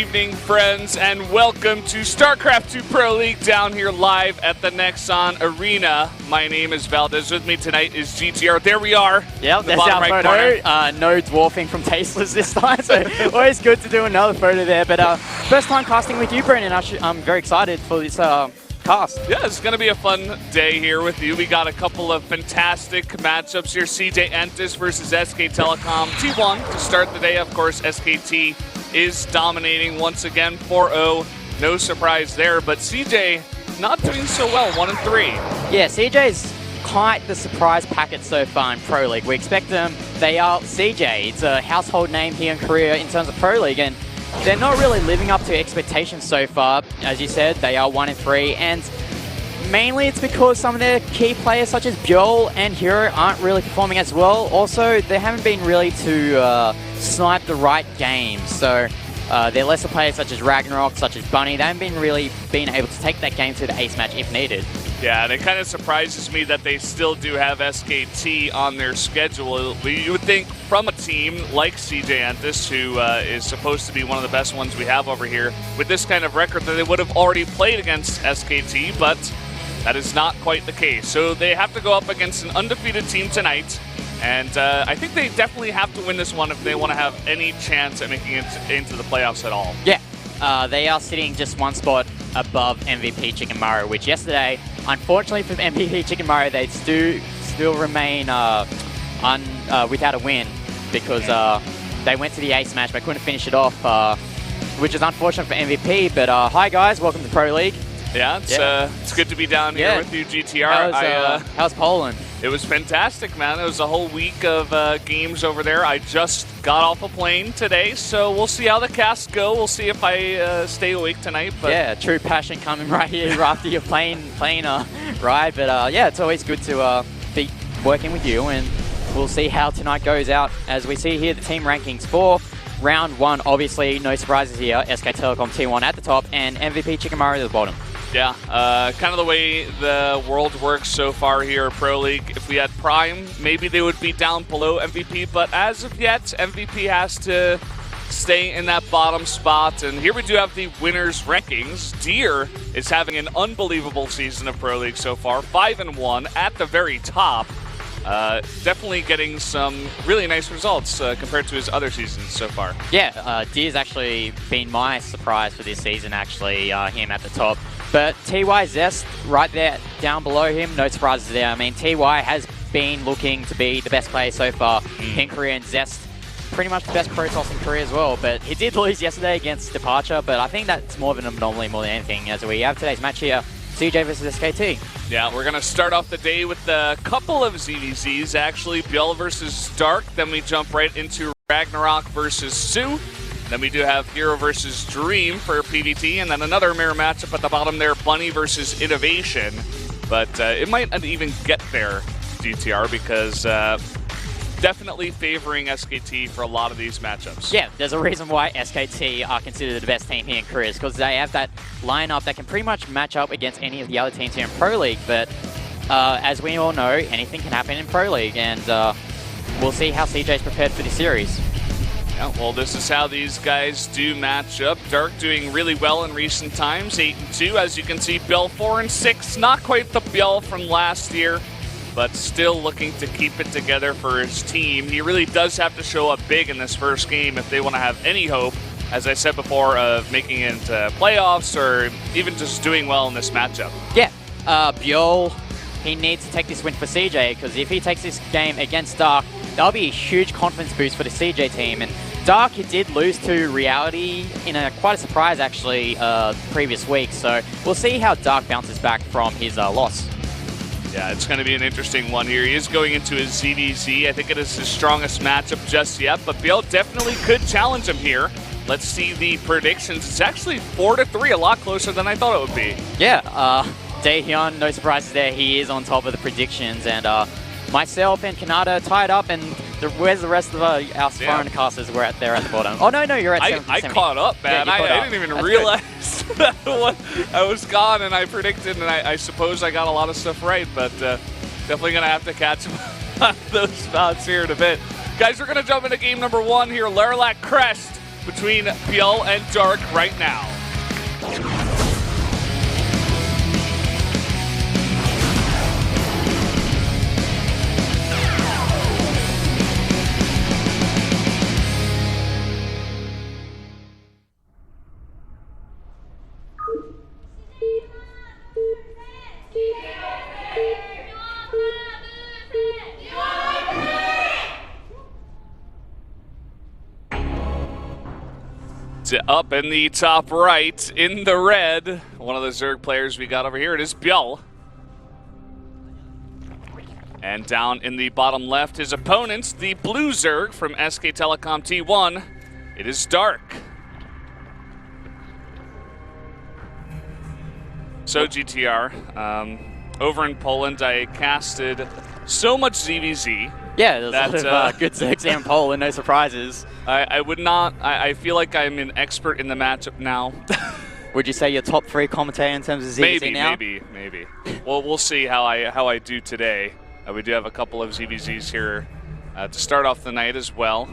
evening, friends, and welcome to Starcraft 2 Pro League down here live at the Nexon Arena. My name is Valdez. With me tonight is GTR. There we are. Yep, there's our photo. No dwarfing from Tasteless this time, so always good to do another photo there. But first time casting with you, Brendan. I'm very excited for this cast. Yeah, it's going to be a fun day here with you. We got a couple of fantastic matchups here. CJ Entis versus SK Telecom T1 to start the day. Of course, SKT is dominating once again, 4-0. No surprise there, but CJ not doing so well, 1-3. Yeah, CJ's quite the surprise packet so far in Pro League. We expect them, they are CJ. It's a household name here in Korea in terms of Pro League, and they're not really living up to expectations so far. As you said, they are 1-3, and mainly it's because some of their key players such as ByuL and Hero aren't really performing as well. Also, they haven't been really to snipe the right games. So their lesser players such as Ragnarok, such as Bunny, they haven't been really able to take that game to the ace match if needed. Yeah, and it kind of surprises me that they still do have SKT on their schedule. You would think from a team like CJ Entis, who is supposed to be one of the best ones we have over here, with this kind of record, that they would have already played against SKT, but that is not quite the case. So they have to go up against an undefeated team tonight, and I think they definitely have to win this one if they want to have any chance at making it into the playoffs at all. Yeah, they are sitting just one spot above MVP Chicken Mario, which yesterday, unfortunately for MVP Chicken Mario, they still remain without a win because they went to the ace match but couldn't finish it off, which is unfortunate for MVP. But hi guys, welcome to Pro League. Yeah, it's good to be down here with you, GTR. How's Poland? It was fantastic, man. It was a whole week of games over there. I just got off a plane today, so we'll see how the casts go. We'll see if I stay awake tonight. But yeah, true passion coming right here after your plane ride. But yeah, it's always good to be working with you, and we'll see how tonight goes out. As we see here, the team rankings for round one, obviously no surprises here. SK Telecom T1 at the top, and MVP Chicken Mario at the bottom. Yeah, kind of the way the world works so far here at Pro League. If we had Prime, maybe they would be down below MVP, but as of yet, MVP has to stay in that bottom spot. And here we do have the winners rankings. Deer is having an unbelievable season of Pro League so far, 5-1 at the very top. Definitely getting some really nice results compared to his other seasons so far. Yeah, Deer's actually been my surprise for this season, actually, him at the top. But TY Zest right there down below him, no surprises there. I mean, TY has been looking to be the best player so far in Korea, and Zest pretty much the best Protoss in Korea as well. But he did lose yesterday against Departure, but I think that's more of an anomaly more than anything, as we have today's match here, CJ versus SKT. Yeah, we're going to start off the day with a couple of ZVZs, actually. ByuL versus Dark, then we jump right into Ragnarok versus Sue. Then we do have Hero versus Dream for PvT, and then another mirror matchup at the bottom there, Bunny versus Innovation. But it might not even get there, GTR, because definitely favoring SKT for a lot of these matchups. Yeah, there's a reason why SKT are considered the best team here in Korea, because they have that lineup that can pretty much match up against any of the other teams here in Pro League. But as we all know, anything can happen in Pro League, and we'll see how CJ's prepared for this series. Yeah, well, this is how these guys do match up. Dark doing really well in recent times, 8-2. As you can see, ByuL 4-6. Not quite the ByuL from last year, but still looking to keep it together for his team. He really does have to show up big in this first game if they want to have any hope, as I said before, of making it into playoffs or even just doing well in this matchup. Yeah, ByuL, he needs to take this win for CJ, because if he takes this game against Dark, that'll be a huge confidence boost for the CJ team. And Dark, he did lose to Reality in quite a surprise, actually, previous week. So we'll see how Dark bounces back from his loss. Yeah, it's going to be an interesting one here. He is going into his ZVZ. I think it is his strongest matchup just yet, but ByuL definitely could challenge him here. Let's see the predictions. It's actually 4-3, a lot closer than I thought it would be. Yeah, Daehyun, no surprises there. He is on top of the predictions, and myself and Kanata tied up, and where's the rest of our foreign casters? We're there at the bottom. Oh, no, you're at 7. I caught up, man. Yeah, I didn't even realize that I was gone, and I predicted, and I suppose I got a lot of stuff right, but definitely going to have to catch up on those spots here in a bit. Guys, we're going to jump into game number one here. Lerilak Crest between ByuL and Dark right now. Up in the top right, in the red, one of the Zerg players we got over here, it is ByuL. And down in the bottom left, his opponents, the blue Zerg from SK Telecom T1, it is Dark. So GTR, over in Poland, I casted so much ZVZ. Yeah, there's a lot of good Zergs in Poland, no surprises. I would not, I feel like I'm an expert in the matchup now. Would you say you're top 3 commentator in terms of ZVZ now? Maybe. Well, we'll see how I do today. We do have a couple of ZVZs here to start off the night as well.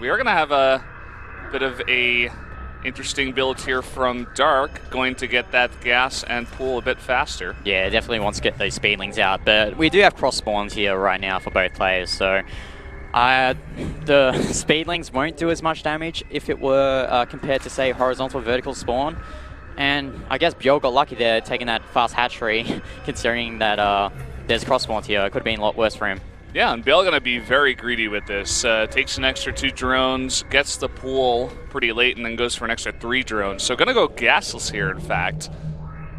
We are going to have a bit of a interesting build here from Dark, going to get that gas and pool a bit faster. Yeah, definitely wants to get those speedlings out, but we do have cross spawns here right now for both players, so the speedlings won't do as much damage if it were compared to, say, horizontal vertical spawn. And I guess ByuL got lucky there taking that fast hatchery, considering that there's cross spawns here. It could have been a lot worse for him. Yeah, and ByuL going to be very greedy with this. Takes an extra 2 drones, gets the pool pretty late, and then goes for an extra 3 drones. So going to go gasless here, in fact.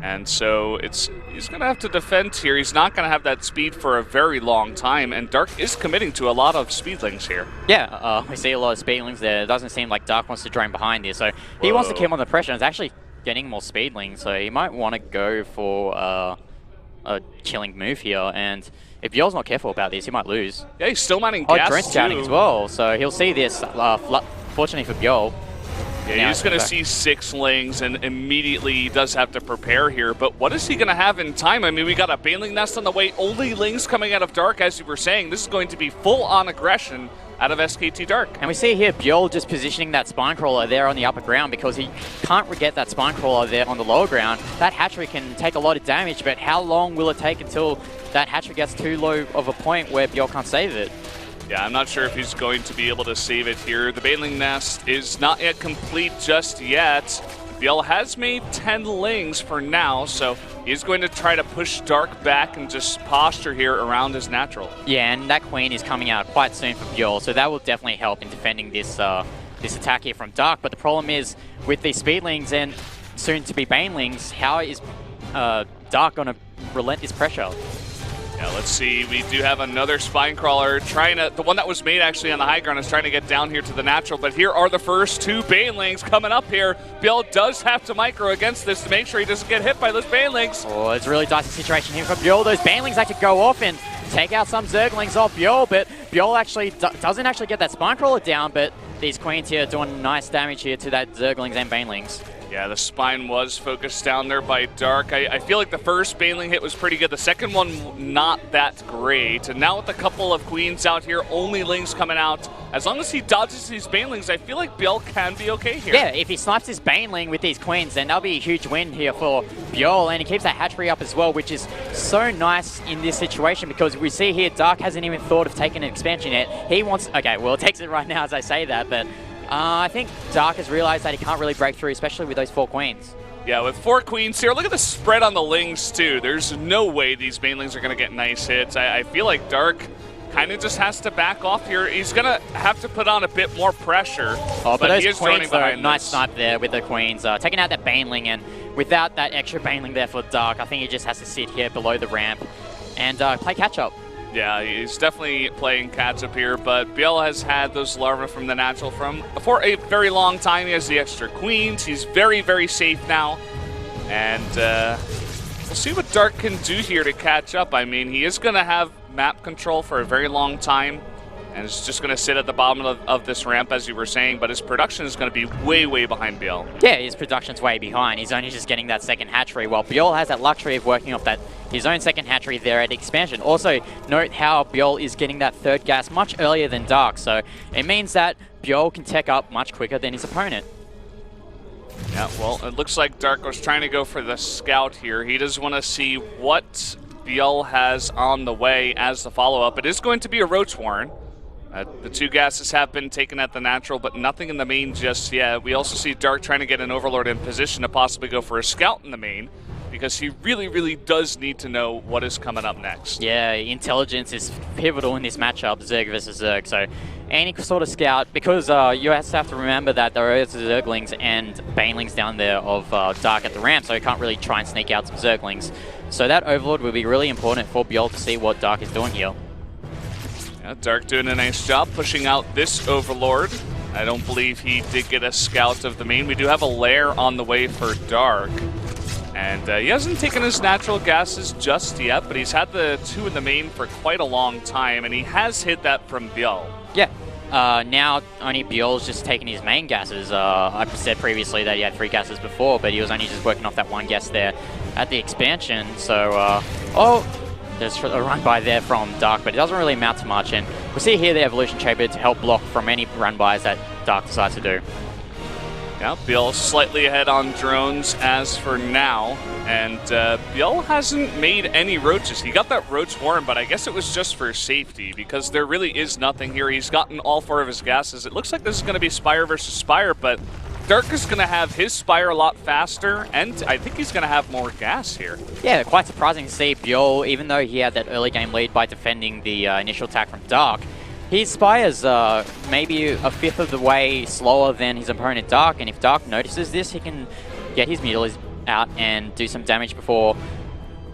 And so he's going to have to defend here. He's not going to have that speed for a very long time, and Dark is committing to a lot of speedlings here. Yeah, we see a lot of speedlings there. It doesn't seem like Dark wants to drone behind here, so he wants to keep him on the pressure. It's actually getting more speedlings, so he might want to go for a killing move here, and if ByuL's not careful about this, he might lose. Yeah, he's still mining gas, drone scouting as well, so he'll see this, fortunately for ByuL. Yeah, he's going to see 6 lings, and immediately he does have to prepare here. But what is he going to have in time? I mean, we got a Baneling Nest on the way, only lings coming out of Dark, as you were saying. This is going to be full-on aggression out of SKT Dark. And we see here ByuL just positioning that spine crawler there on the upper ground because he can't get that spine crawler there on the lower ground. That hatchery can take a lot of damage, but how long will it take until that hatchery gets too low of a point where ByuL can't save it? Yeah, I'm not sure if he's going to be able to save it here. The Baneling Nest is not yet complete just yet. ByuL has made 10 lings for now, so he's going to try to push Dark back and just posture here around his natural. Yeah, and that Queen is coming out quite soon for ByuL, so that will definitely help in defending this this attack here from Dark. But the problem is, with these speedlings and soon-to-be Banelings, how is Dark going to relent this pressure? Yeah, let's see. We do have another spine crawler trying to, the one that was made actually on the high ground is trying to get down here to the natural, but here are the first 2 Banelings coming up here. ByuL does have to micro against this to make sure he doesn't get hit by those Banelings. Oh, it's a really dicey situation here for ByuL. Those Banelings like to go off and take out some Zerglings off ByuL, but ByuL actually doesn't actually get that spine crawler down, but these Queens here doing nice damage here to that Zerglings and Banelings. Yeah, the spine was focused down there by Dark. I feel like the first Baneling hit was pretty good. The second one, not that great. And now with a couple of Queens out here, only lings coming out. As long as he dodges these Banelings, I feel like ByuL can be okay here. Yeah, if he snipes his Baneling with these Queens, then that'll be a huge win here for ByuL. And he keeps that hatchery up as well, which is so nice in this situation because we see here Dark hasn't even thought of taking an expansion yet. He wants, okay, well, it takes it right now as I say that, but I think Dark has realized that he can't really break through, especially with those 4 Queens. Yeah, with 4 Queens here, look at the spread on the lings too. There's no way these Banelings are going to get nice hits. I feel like Dark kind of just has to back off here. He's going to have to put on a bit more pressure. Oh, but those he is Queens, though, nice this. snipe there with the Queens. Taking out that Baneling, and without that extra Baneling there for Dark, I think he just has to sit here below the ramp and play catch-up. Yeah, he's definitely playing catch-up here, but ByuL has had those larvae from the natural for a very long time. He has the extra Queens. He's very, very safe now. And we'll see what Dark can do here to catch up. I mean, he is going to have map control for a very long time. and is just going to sit at the bottom of this ramp, as you were saying, but his production is going to be way, way behind ByuL. Yeah, his production's way behind. He's only just getting that second hatchery, while ByuL has that luxury of working off his own second hatchery there at expansion. Also, note how ByuL is getting that third gas much earlier than Dark, so it means that ByuL can tech up much quicker than his opponent. Yeah, well, it looks like Dark was trying to go for the scout here. He does want to see what ByuL has on the way as the follow-up. It is going to be a Roach Warren. The two gases have been taken at the natural, but nothing in the main just yet. We also see Dark trying to get an Overlord in position to possibly go for a scout in the main, because he really, really does need to know what is coming up next. Yeah, intelligence is pivotal in this matchup, Zerg versus Zerg. So any sort of scout, because you have to remember that there are Zerglings and Banelings down there of Dark at the ramp, so he can't really try and sneak out some Zerglings. So that Overlord will be really important for ByuL to see what Dark is doing here. Yeah, Dark doing a nice job pushing out this Overlord. I don't believe he did get a scout of the main. We do have a lair on the way for Dark. And he hasn't taken his natural gases just yet, but he's had the two in the main for quite a long time, and he has hit that from ByuL. Yeah. Now only ByuL's just taking his main gases. I said previously that he had 3 gases before, but he was only just working off that 1 gas there at the expansion. So, there's a run by there from Dark, but it doesn't really amount to much. And we'll see here the Evolution Chamber to help block from any run bys that Dark decides to do. Yeah, ByuL slightly ahead on drones as for now, and ByuL hasn't made any roaches. He got that Roach Warren, but I guess it was just for safety, because there really is nothing here. He's gotten all 4 of his gases. It looks like this is going to be Spire versus Spire, but Dark is going to have his Spire a lot faster, and I think he's going to have more gas here. Yeah, quite surprising to see ByuL, even though he had that early game lead by defending the initial attack from Dark, his Spire's maybe a 5th of the way slower than his opponent Dark, and if Dark notices this, he can get his Mutalisk out and do some damage before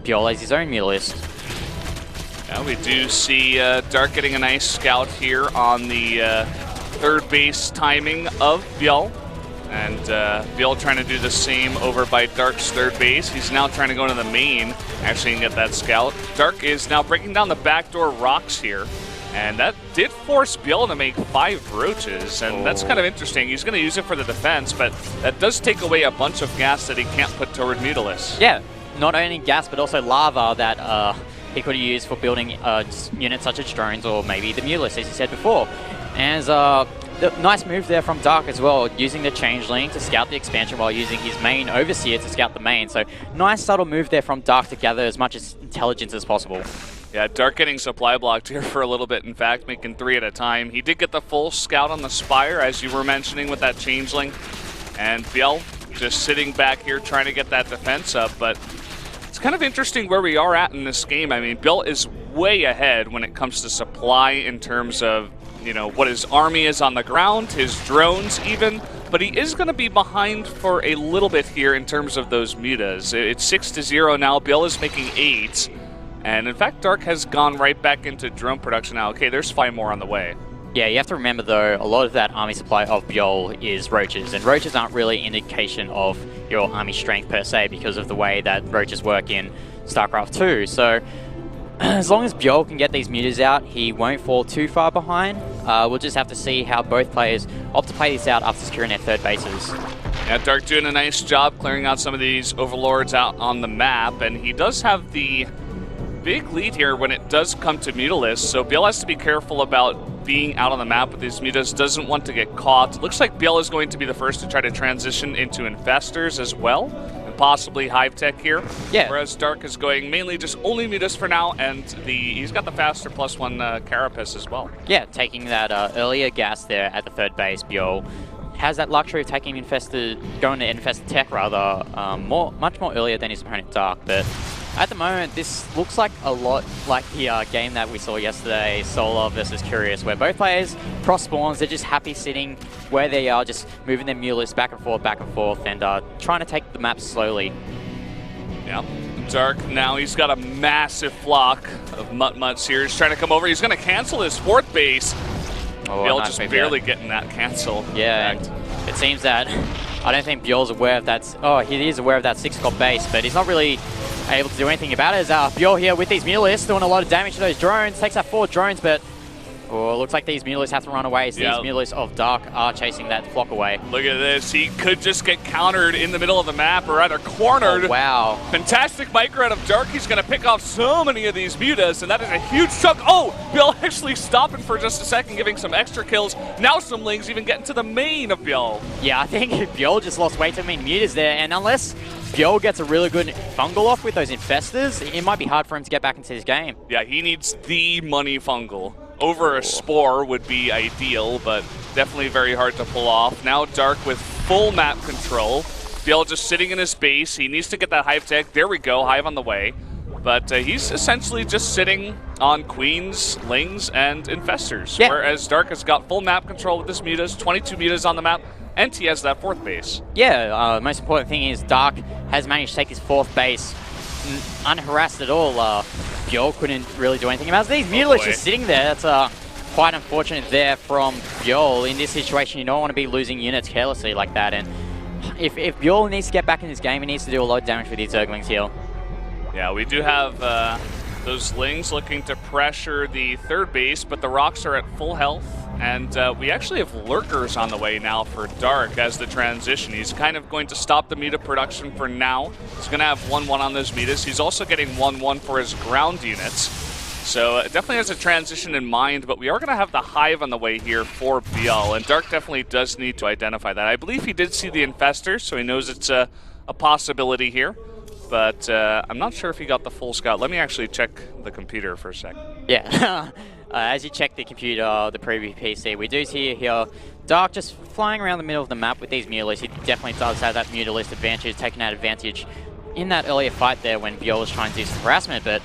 ByuL has his own Mutalisk. Yeah, we do see Dark getting a nice scout here on the third base timing of ByuL, and ByuL trying to do the same over by Dark's third base. He's now trying to go into the main, actually, and get that scout. Dark is now breaking down the backdoor rocks here. And that did force ByuL to make 5 roaches, and that's kind of interesting. He's going to use it for the defense, but that does take away a bunch of gas that he can't put toward Mutalisk. Yeah, not only gas, but also lava that he could use for building units such as drones or maybe the Mutalisk, as you said before. And the nice move there from Dark as well, using the Changeling to scout the expansion while using his main Overseer to scout the main. So nice subtle move there from Dark to gather as much intelligence as possible. Yeah, Dark getting supply blocked here for a little bit, in fact, making 3 at a time. He did get the full scout on the Spire, as you were mentioning with that Changeling. And ByuL just sitting back here trying to get that defense up, but it's kind of interesting where we are at in this game. I mean, ByuL is way ahead when it comes to supply in terms of, you know, what his army is on the ground, his drones even, but he is going to be behind for a little bit here in terms of those mutas. It's 6-0 now. ByuL is making 8. And in fact, Dark has gone right back into drone production now. Okay, there's 5 more on the way. Yeah, you have to remember though, a lot of that army supply of ByuL is roaches, and roaches aren't really an indication of your army strength per se because of the way that roaches work in StarCraft 2. So as long as ByuL can get these mutas out, he won't fall too far behind. We'll just have to see how both players opt to play this out after securing their third bases. Yeah, Dark doing a nice job clearing out some of these overlords out on the map, and he does have the big lead here when it does come to Mutalisk, so ByuL has to be careful about being out on the map with these mutas, doesn't want to get caught. It looks like ByuL is going to be the first to try to transition into Infestors as well, and possibly Hive Tech here. Yeah. Whereas Dark is going mainly just only mutas for now, and he's got the faster +1 Carapace as well. Yeah, taking that earlier gas there at the third base, ByuL has that luxury of taking going to Infested Tech rather, much more earlier than his opponent Dark, but at the moment, this looks like a lot like the game that we saw yesterday, Solar versus Curious, where both players cross spawns, they're just happy sitting where they are, just moving their Mutalisk back and forth, and trying to take the map slowly. Yeah, Dark now, he's got a massive flock of Mutt-Mutts here. He's trying to come over, he's going to cancel his 4th base. ByuL nice just barely getting that cancel. Yeah, and it seems that I don't think ByuL's aware of that. He is aware of that 6-got base, but he's not really able to do anything about it. As ByuL here with these Mutalisks doing a lot of damage to those drones, takes out 4 drones, but Oh, looks like these Mutas have to run away. So these Mutas of Dark are chasing that flock away. Look at this. He could just get countered in the middle of the map or rather cornered. Oh, wow. Fantastic micro out of Dark. He's going to pick off so many of these Mutas, and that is a huge chunk. Oh, ByuL actually stopping for just a second, giving some extra kills. Now some Lings even getting to the main of ByuL. Yeah, I think ByuL just lost way too many Mutas there, and unless ByuL gets a really good fungal off with those infestors, it might be hard for him to get back into this game. Yeah, he needs the money fungal. Over a Spore would be ideal, but definitely very hard to pull off. Now Dark with full map control. ByuL just sitting in his base. He needs to get that Hive tech. There we go, Hive on the way. But he's essentially just sitting on Queens, Lings, and Infestors. Yeah. Whereas Dark has got full map control with his Mutas, 22 Mutas on the map, and he has that 4th base. Yeah, most important thing is Dark has managed to take his 4th base unharassed at all. ByuL couldn't really do anything about it. These Mutas just sitting there. That's quite unfortunate there from ByuL. In this situation, you don't want to be losing units carelessly like that. And if ByuL needs to get back in this game, he needs to do a lot of damage with these Zerglings here. Yeah, we do have those Lings looking to pressure the 3rd base, but the Rocks are at full health. And we actually have Lurkers on the way now for Dark as the transition. He's kind of going to stop the Muta production for now. He's going to have 1-1 on those Mutas. He's also getting 1-1 for his ground units. So definitely has a transition in mind, but we are going to have the Hive on the way here for ByuL. And Dark definitely does need to identify that. I believe he did see the Infestor, so he knows it's a possibility here. But I'm not sure if he got the full scout. Let me actually check the computer for a sec. Yeah. As you check the computer, the preview PC, we do see here Dark just flying around the middle of the map with these Mutalisks. He definitely does have that Mutalist advantage, taking that advantage in that earlier fight there when ByuL was trying to do some harassment, but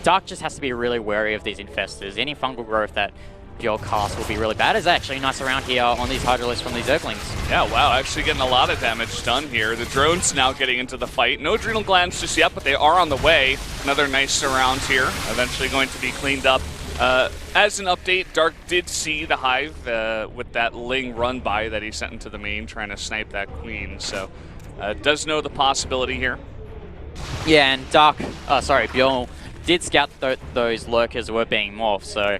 Dark just has to be really wary of these Infestors. Any fungal growth that ByuL casts will be really bad. It's actually nice around here on these Hydralisks from these Zerglings. Yeah, wow, actually getting a lot of damage done here. The drones now getting into the fight. No Adrenal Glands just yet, but they are on the way. Another nice surround here, eventually going to be cleaned up. As an update, Dark did see the Hive with that Ling run by that he sent into the main, trying to snipe that Queen. So, does know the possibility here. Yeah, and ByuL did scout those Lurkers who were being morphed. So,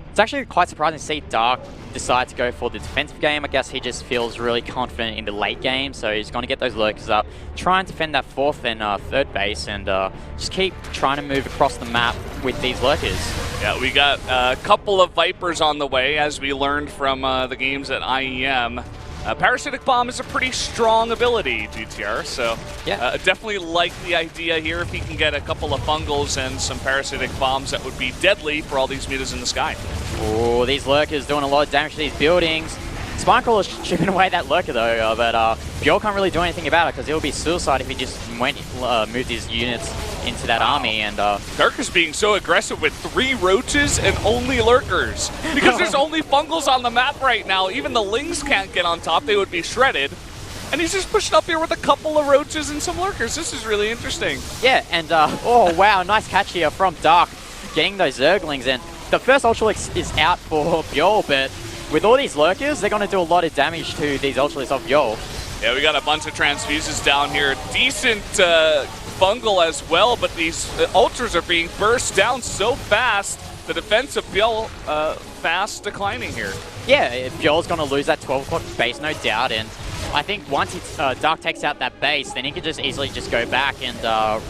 it's actually quite surprising to see Dark decide to go for the defensive game. I guess he just feels really confident in the late game, so he's going to get those Lurkers up, try and defend that 4th and 3rd base, and just keep trying to move across the map with these Lurkers. Yeah, we got a couple of Vipers on the way, as we learned from the games at IEM. Parasitic Bomb is a pretty strong ability, GTR, so yeah. Definitely like the idea here. If he can get a couple of Fungals and some Parasitic Bombs, that would be deadly for all these Mutas in the sky. Oh, these Lurkers doing a lot of damage to these buildings. Spinecrawler's chipping away that Lurker though, but ByuL can't really do anything about it because it would be suicide if he just moved his units into that army. And Dark is being so aggressive with 3 Roaches and only Lurkers because there's only Fungals on the map right now. Even the Lings can't get on top; they would be shredded. And he's just pushing up here with a couple of Roaches and some Lurkers. This is really interesting. Yeah, and oh wow, nice catch here from Dark, getting those Zerglings. And the first Ultralisk is out for ByuL, but with all these Lurkers, they're going to do a lot of damage to these Ultralisks of ByuL. Yeah, we got a bunch of Transfuses down here. Decent fungal as well, but these Ultras are being burst down so fast. The defense of ByuL fast declining here. Yeah, ByuL's going to lose that 12 o'clock base, no doubt. And I think once Dark takes out that base, then he can just easily just go back and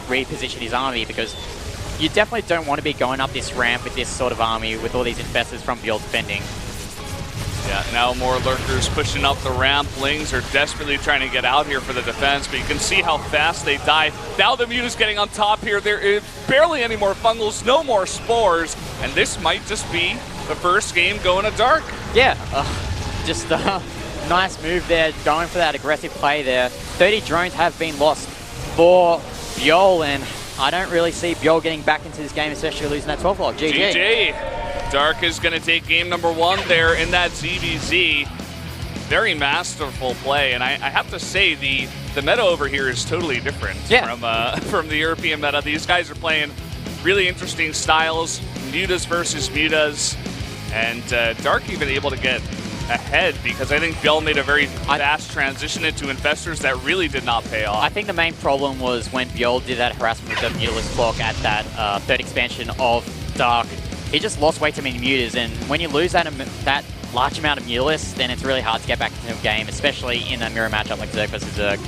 reposition his army, because you definitely don't want to be going up this ramp with this sort of army with all these Infestors from ByuL defending. Yeah, now more Lurkers pushing up the ramp. Lings are desperately trying to get out here for the defense, but you can see how fast they die. Now the Muta's getting on top here. There is barely any more Fungals, no more Spores, and this might just be the first game going to Dark. Yeah, just a nice move there, going for that aggressive play there. 30 drones have been lost for ByuL, and I don't really see ByuL getting back into this game, especially losing that 12 block. GG. Dark is going to take game number 1 there in that ZVZ. Very masterful play, and I have to say the meta over here is totally different from the European meta. These guys are playing really interesting styles, Mutas versus Mutas, and Dark even able to get ahead because I think ByuL made a very fast transition into Infestors that really did not pay off. I think the main problem was when ByuL did that harassment with the Mutalist block at that 3rd expansion of Dark. he just lost way too many mutas, and when you lose that large amount of mutalists, then it's really hard to get back into the game, especially in a mirror matchup like Zerg versus Zerg.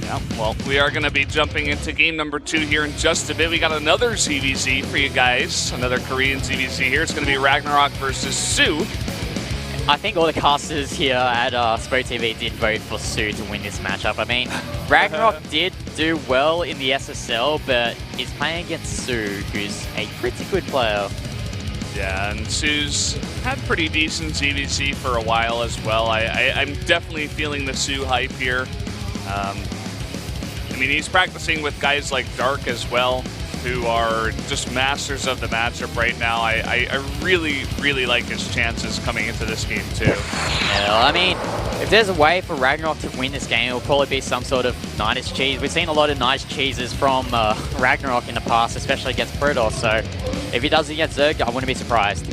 Yeah, well, we are going to be jumping into game number 2 here in just a bit. We got another ZVZ for you guys, another Korean ZVZ here. It's going to be Ragnarok versus Sue. I think all the casters here at SPL2016 did vote for Sue to win this matchup. I mean, Ragnarok did do well in the SSL, but he's playing against Sue, who's a pretty good player. Yeah, and Sue's had pretty decent ZVZ for a while as well. I'm definitely feeling the Sue hype here. I mean, he's practicing with guys like Dark as well, who are just masters of the matchup right now. I really, really like his chances coming into this game too. Yeah, I mean, if there's a way for Ragnarok to win this game, it'll probably be some sort of nice cheese. We've seen a lot of nice cheeses from Ragnarok in the past, especially against Protoss, so if he does it against Zerg, I wouldn't be surprised.